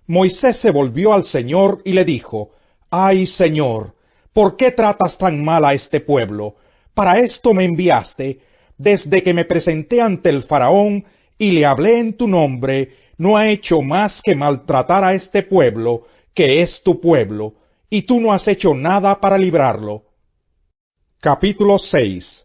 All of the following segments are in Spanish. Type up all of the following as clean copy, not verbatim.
Moisés se volvió al Señor y le dijo: «Ay, Señor, ¿por qué tratas tan mal a este pueblo? Para esto me enviaste. Desde que me presenté ante el faraón y le hablé en tu nombre, no ha hecho más que maltratar a este pueblo, que es tu pueblo, y tú no has hecho nada para librarlo». Capítulo 6.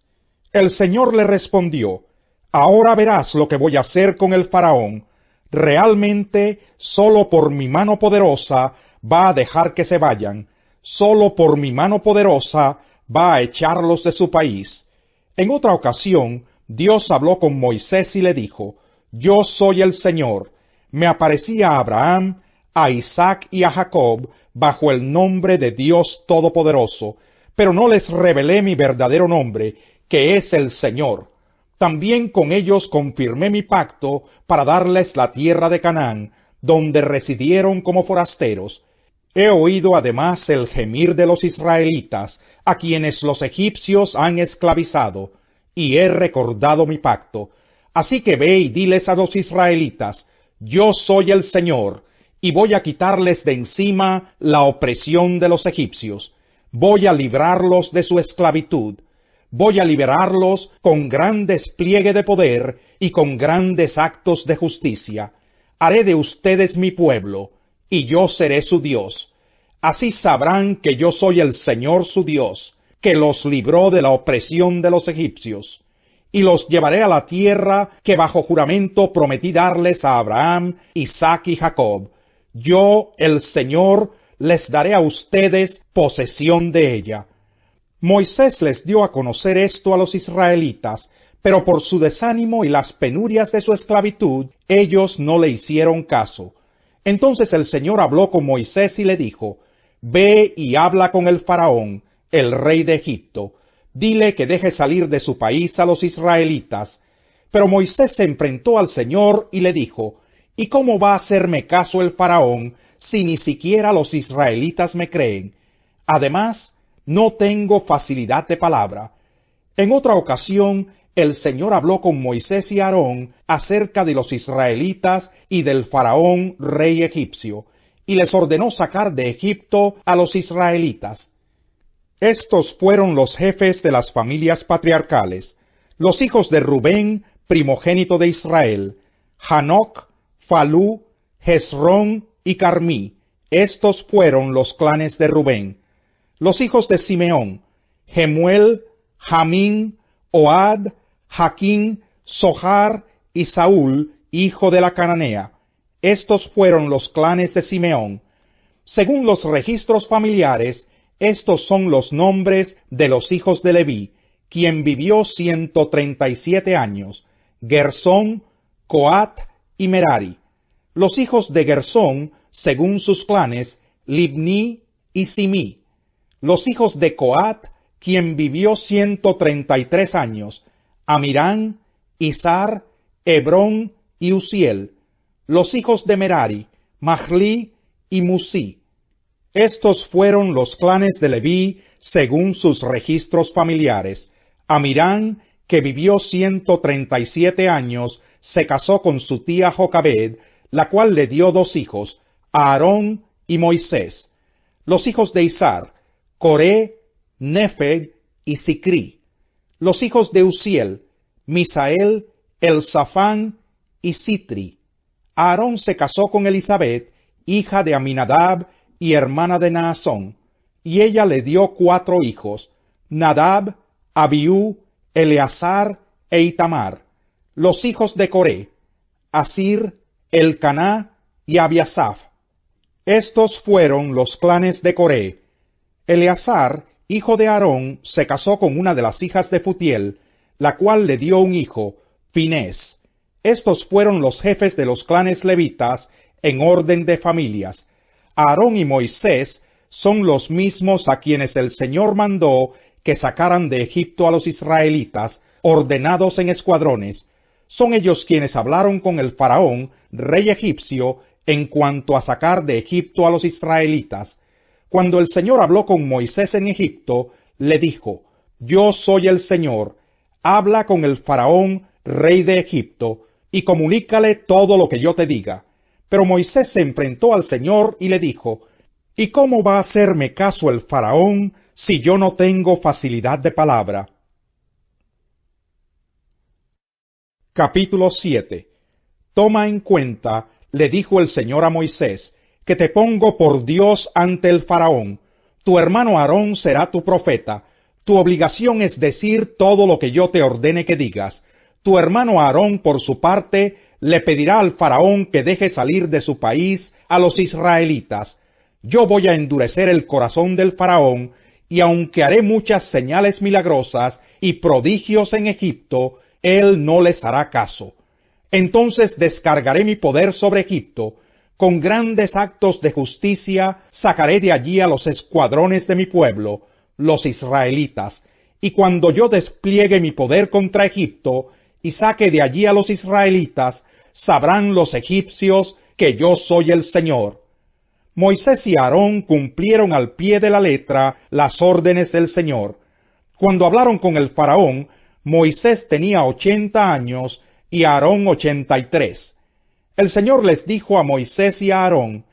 El Señor le respondió: «Ahora verás lo que voy a hacer con el faraón. Realmente, solo por mi mano poderosa va a dejar que se vayan. Solo por mi mano poderosa va a echarlos de su país». En otra ocasión, Dios habló con Moisés y le dijo: «Yo soy el Señor». Me aparecí a Abraham, a Isaac y a Jacob bajo el nombre de Dios Todopoderoso, pero no les revelé mi verdadero nombre, que es el Señor. También con ellos confirmé mi pacto para darles la tierra de Canaán, donde residieron como forasteros. He oído además el gemir de los israelitas, a quienes los egipcios han esclavizado, y he recordado mi pacto. Así que ve y diles a los israelitas: «Yo soy el Señor, y voy a quitarles de encima la opresión de los egipcios. Voy a librarlos de su esclavitud. Voy a liberarlos con gran despliegue de poder y con grandes actos de justicia. Haré de ustedes mi pueblo, y yo seré su Dios. Así sabrán que yo soy el Señor su Dios, que los libró de la opresión de los egipcios. Y los llevaré a la tierra que bajo juramento prometí darles a Abraham, Isaac y Jacob. Yo, el Señor, les daré a ustedes posesión de ella». Moisés les dio a conocer esto a los israelitas, pero por su desánimo y las penurias de su esclavitud, ellos no le hicieron caso. Entonces el Señor habló con Moisés y le dijo: «Ve y habla con el faraón, el rey de Egipto. Dile que deje salir de su país a los israelitas». Pero Moisés se enfrentó al Señor y le dijo: «¿Y cómo va a hacerme caso el faraón, si ni siquiera los israelitas me creen? Además, no tengo facilidad de palabra». En otra ocasión, el Señor habló con Moisés y Aarón acerca de los israelitas y del faraón rey egipcio, y les ordenó sacar de Egipto a los israelitas. Estos fueron los jefes de las familias patriarcales: los hijos de Rubén, primogénito de Israel: Hanoc, Falú, Hezrón y Carmí. Estos fueron los clanes de Rubén. Los hijos de Simeón: Jemuel, Jamín, Ohad, Jaquín, Sohar y Saúl, hijo de la cananea. Estos fueron los clanes de Simeón. Según los registros familiares, estos son los nombres de los hijos de Leví, quien vivió 137 años: Gersón, Coat y Merari. Los hijos de Gersón, según sus clanes, Libní y Simí. Los hijos de Coat, quien vivió 133 años, Amirán, Izar, Hebrón y Uziel. Los hijos de Merari, Mahli y Musí. Estos fueron los clanes de Leví según sus registros familiares. Amirán, que vivió 137 años, se casó con su tía Jocabed, la cual le dio 2 hijos, Aarón y Moisés. Los hijos de Izar, Coré, Nefeg y Sicrí. Los hijos de Uziel, Misael, Elzafán y Sitri. Aarón se casó con Elisabet, hija de Aminadab y hermana de Naasón, y ella le dio 4 hijos: Nadab, Abiú, Eleazar e Itamar. Los hijos de Coré, Asir, Elcaná y Abiasaph. Estos fueron los clanes de Coré. Eleazar, hijo de Aarón, se casó con una de las hijas de Futiel, la cual le dio un hijo, Finés. Estos fueron los jefes de los clanes levitas en orden de familias. Aarón y Moisés son los mismos a quienes el Señor mandó que sacaran de Egipto a los israelitas, ordenados en escuadrones. Son ellos quienes hablaron con el faraón, rey egipcio, en cuanto a sacar de Egipto a los israelitas. Cuando el Señor habló con Moisés en Egipto, le dijo: «Yo soy el Señor. Habla con el faraón, rey de Egipto, y comunícale todo lo que yo te diga. Pero Moisés se enfrentó al Señor y le dijo, ¿y cómo va a hacerme caso el faraón si yo no tengo facilidad de palabra? Capítulo 7. Toma en cuenta, le dijo el Señor a Moisés, que te pongo por Dios ante el faraón. Tu hermano Aarón será tu profeta. Tu obligación es decir todo lo que yo te ordene que digas. Tu hermano Aarón, por su parte, le pedirá al faraón que deje salir de su país a los israelitas. Yo voy a endurecer el corazón del faraón, y aunque haré muchas señales milagrosas y prodigios en Egipto, él no les hará caso. Entonces descargaré mi poder sobre Egipto. Con grandes actos de justicia sacaré de allí a los escuadrones de mi pueblo, los israelitas, y cuando yo despliegue mi poder contra Egipto y saque de allí a los israelitas, sabrán los egipcios que yo soy el Señor. Moisés y Aarón cumplieron al pie de la letra las órdenes del Señor. Cuando hablaron con el faraón, Moisés tenía 80 años y Aarón 83. El Señor les dijo a Moisés y a Aarón,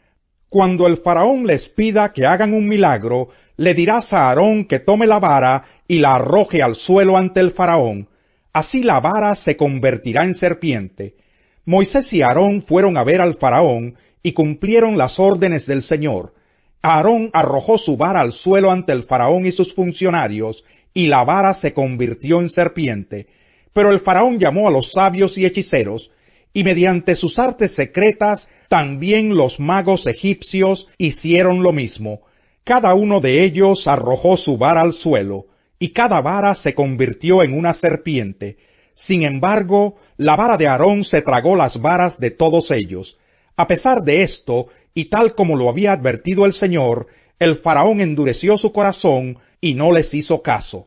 cuando el faraón les pida que hagan un milagro, le dirás a Aarón que tome la vara y la arroje al suelo ante el faraón. Así la vara se convertirá en serpiente. Moisés y Aarón fueron a ver al faraón y cumplieron las órdenes del Señor. Aarón arrojó su vara al suelo ante el faraón y sus funcionarios, y la vara se convirtió en serpiente. Pero el faraón llamó a los sabios y hechiceros, y mediante sus artes secretas también los magos egipcios hicieron lo mismo. Cada uno de ellos arrojó su vara al suelo, y cada vara se convirtió en una serpiente. Sin embargo, la vara de Aarón se tragó las varas de todos ellos. A pesar de esto, y tal como lo había advertido el Señor, el faraón endureció su corazón y no les hizo caso.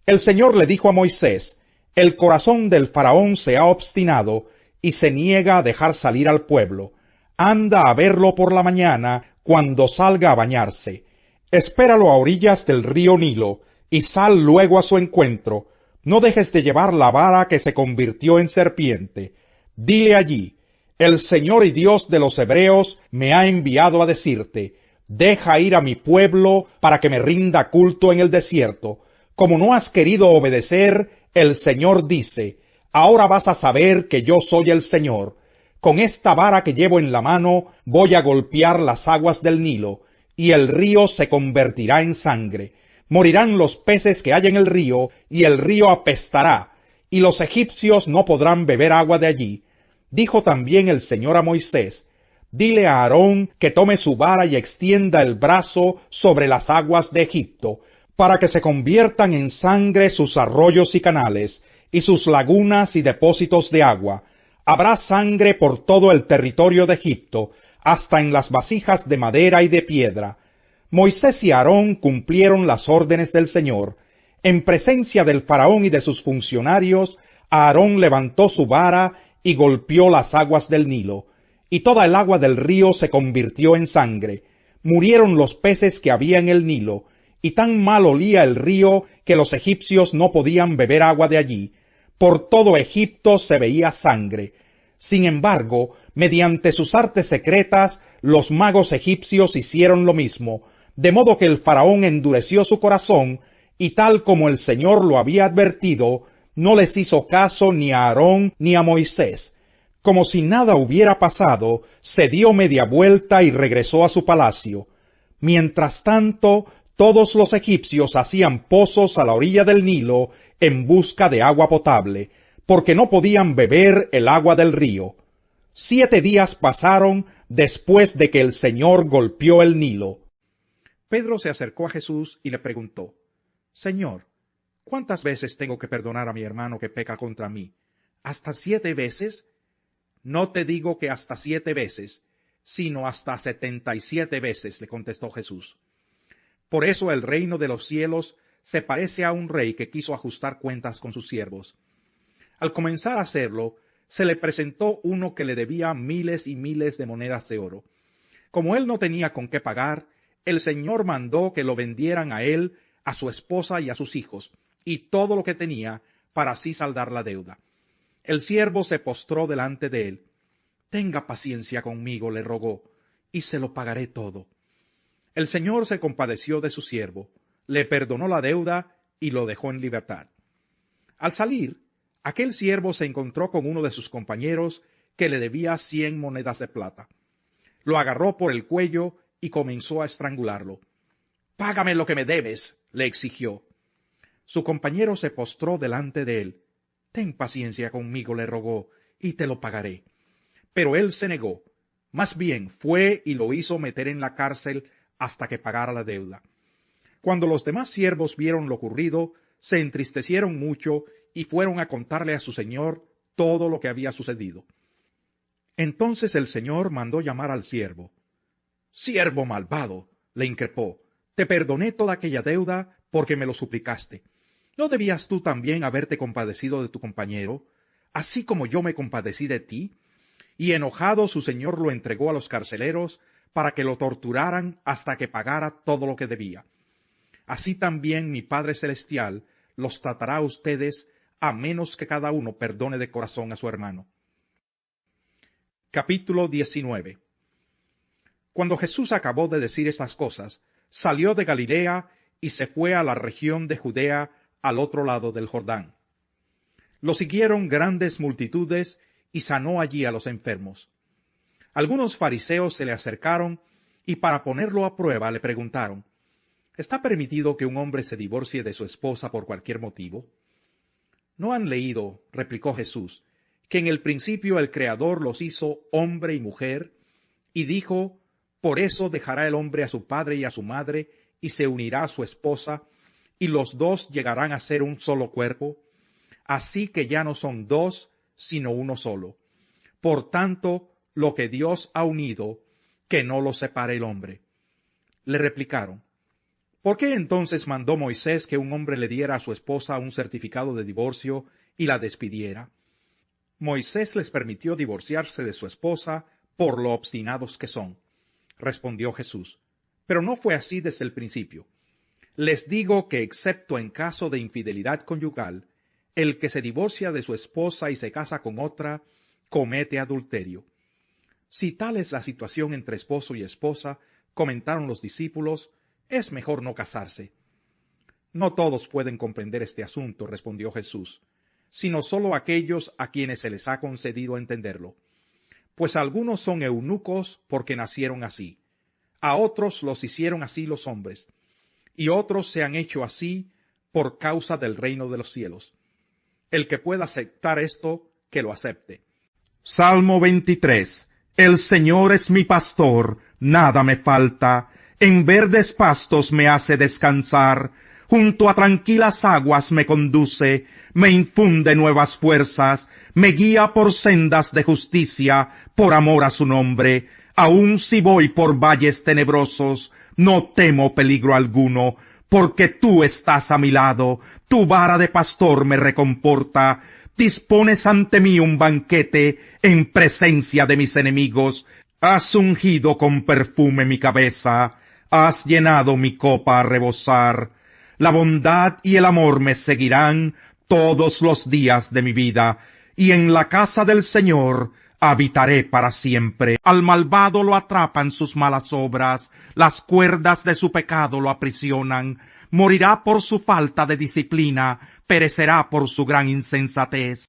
El Señor le dijo a Moisés, el corazón del faraón se ha obstinado y se niega a dejar salir al pueblo. Anda a verlo por la mañana cuando salga a bañarse. Espéralo a orillas del río Nilo y sal luego a su encuentro. No dejes de llevar la vara que se convirtió en serpiente. Dile allí, el Señor y Dios de los hebreos me ha enviado a decirte, deja ir a mi pueblo para que me rinda culto en el desierto. Como no has querido obedecer, el Señor dice, ahora vas a saber que yo soy el Señor. Con esta vara que llevo en la mano voy a golpear las aguas del Nilo, y el río se convertirá en sangre. Morirán los peces que hay en el río, y el río apestará, y los egipcios no podrán beber agua de allí. Dijo también el Señor a Moisés, dile a Aarón que tome su vara y extienda el brazo sobre las aguas de Egipto, para que se conviertan en sangre sus arroyos y canales, y sus lagunas y depósitos de agua. Habrá sangre por todo el territorio de Egipto, hasta en las vasijas de madera y de piedra. Moisés y Aarón cumplieron las órdenes del Señor. En presencia del faraón y de sus funcionarios, Aarón levantó su vara y golpeó las aguas del Nilo, y toda el agua del río se convirtió en sangre. Murieron los peces que había en el Nilo, y tan mal olía el río que los egipcios no podían beber agua de allí. Por todo Egipto se veía sangre. Sin embargo, mediante sus artes secretas, los magos egipcios hicieron lo mismo, de modo que el faraón endureció su corazón, y tal como el Señor lo había advertido, no les hizo caso ni a Aarón ni a Moisés. Como si nada hubiera pasado, se dio media vuelta y regresó a su palacio. Mientras tanto, todos los egipcios hacían pozos a la orilla del Nilo en busca de agua potable, porque no podían beber el agua del río. 7 días pasaron después de que el Señor golpeó el Nilo. Pedro se acercó a Jesús y le preguntó, Señor, ¿cuántas veces tengo que perdonar a mi hermano que peca contra mí? ¿Hasta 7 veces? No te digo que hasta 7 veces, sino hasta 77 veces, le contestó Jesús. Por eso el reino de los cielos se parece a un rey que quiso ajustar cuentas con sus siervos. Al comenzar a hacerlo, se le presentó uno que le debía miles y miles de monedas de oro. Como él no tenía con qué pagar, el Señor mandó que lo vendieran a él, a su esposa y a sus hijos, y todo lo que tenía, para así saldar la deuda. El siervo se postró delante de él. Tenga paciencia conmigo, le rogó, y se lo pagaré todo. El señor se compadeció de su siervo, le perdonó la deuda y lo dejó en libertad. Al salir, aquel siervo se encontró con uno de sus compañeros que le debía 100 monedas de plata. Lo agarró por el cuello y comenzó a estrangularlo. «Págame lo que me debes», le exigió. Su compañero se postró delante de él. «Ten paciencia conmigo», le rogó, «y te lo pagaré». Pero él se negó. Más bien fue y lo hizo meter en la cárcel hasta que pagara la deuda. Cuando los demás siervos vieron lo ocurrido, se entristecieron mucho y fueron a contarle a su señor todo lo que había sucedido. Entonces el señor mandó llamar al siervo. «Siervo malvado», le increpó, «te perdoné toda aquella deuda porque me lo suplicaste. ¿No debías tú también haberte compadecido de tu compañero, así como yo me compadecí de ti?» Y enojado su señor lo entregó a los carceleros para que lo torturaran hasta que pagara todo lo que debía. Así también mi Padre Celestial los tratará a ustedes, a menos que cada uno perdone de corazón a su hermano. Capítulo 19. Cuando Jesús acabó de decir estas cosas, salió de Galilea y se fue a la región de Judea, al otro lado del Jordán. Lo siguieron grandes multitudes y sanó allí a los enfermos. Algunos fariseos se le acercaron y para ponerlo a prueba le preguntaron: ¿Está permitido que un hombre se divorcie de su esposa por cualquier motivo? ¿No han leído, replicó Jesús, que en el principio el Creador los hizo hombre y mujer, y dijo: por eso dejará el hombre a su padre y a su madre, y se unirá a su esposa, y los dos llegarán a ser un solo cuerpo? Así que ya no son dos, sino uno solo. Por tanto, lo que Dios ha unido, que no lo separe el hombre. Le replicaron: ¿por qué entonces mandó Moisés que un hombre le diera a su esposa un certificado de divorcio y la despidiera? Moisés les permitió divorciarse de su esposa por lo obstinados que son, respondió Jesús. Pero no fue así desde el principio. Les digo que excepto en caso de infidelidad conyugal, el que se divorcia de su esposa y se casa con otra, comete adulterio. Si tal es la situación entre esposo y esposa, comentaron los discípulos, es mejor no casarse. No todos pueden comprender este asunto, respondió Jesús, sino sólo aquellos a quienes se les ha concedido entenderlo. Pues algunos son eunucos porque nacieron así, a otros los hicieron así los hombres, y otros se han hecho así por causa del reino de los cielos. El que pueda aceptar esto, que lo acepte. Salmo 23. El Señor es mi pastor, nada me falta. En verdes pastos me hace descansar, junto a tranquilas aguas me conduce, me infunde nuevas fuerzas, me guía por sendas de justicia, por amor a su nombre. Aun si voy por valles tenebrosos, no temo peligro alguno, porque tú estás a mi lado, tu vara de pastor me reconforta. Dispones ante mí un banquete en presencia de mis enemigos. Has ungido con perfume mi cabeza, has llenado mi copa a rebosar. La bondad y el amor me seguirán todos los días de mi vida, y en la casa del Señor habitaré para siempre. Al malvado lo atrapan sus malas obras, las cuerdas de su pecado lo aprisionan. Morirá por su falta de disciplina, perecerá por su gran insensatez.